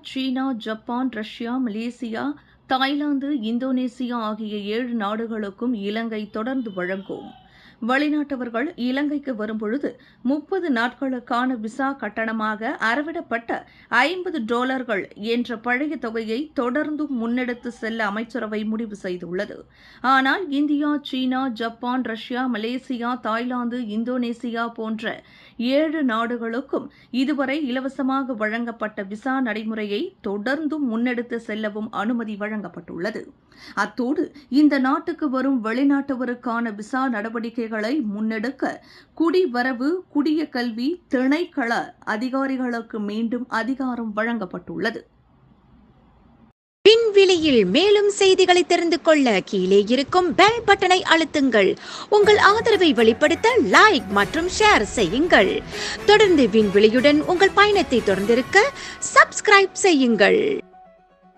சீனா, Japan, Russia, Malaysia, Thailand, Indonesia ஆகிய 7 நாடுகளுக்கும் இலங்கை தொடர்ந்து வழங்கும். வெளிநாட்டவர்கள் இலங்கைக்கு வரும்பொழுது 30 நாட்களுக்கான விசா கட்டணமாக அறவிடப்பட்ட $50 என்ற பழைய தொகையை தொடர்ந்தும் முன்னெடுத்து செல்ல அமைச்சரவை முடிவு செய்துள்ளது. ஆனால் India, China, Japan, Russia, Malaysia, Thailand, Indonesia போன்ற 7 நாடுகளுக்கும் இதுவரை இலவசமாக வழங்கப்பட்ட விசா நடைமுறையை தொடர்ந்தும் முன்னெடுத்து செல்லவும் அனுமதி வழங்கப்பட்டுள்ளது. அத்தோடு இந்த நாட்டுக்கு வரும் வெளிநாட்டவருக்கான விசா நடவடிக்கைகளை முன்னெடுக்க குடிவரவு, குடியகல்வி திணைக்கள அதிகாரிகளுக்கு மீண்டும் அதிகாரம் வழங்கப்பட்டுள்ளது. விண்வெளியில் மேலும் செய்திகளை தெரிந்து கொள்ள கீழே இருக்கும் பெல் பட்டனை அழுத்துங்கள். உங்கள் ஆதரவை வெளிப்படுத்த லைக் மற்றும் ஷேர் செய்யுங்கள். தொடர்ந்து விண்வெளியுடன் உங்கள் பயணத்தை தொடர்ந்திருக்க சப்ஸ்கிரைப் செய்யுங்கள்.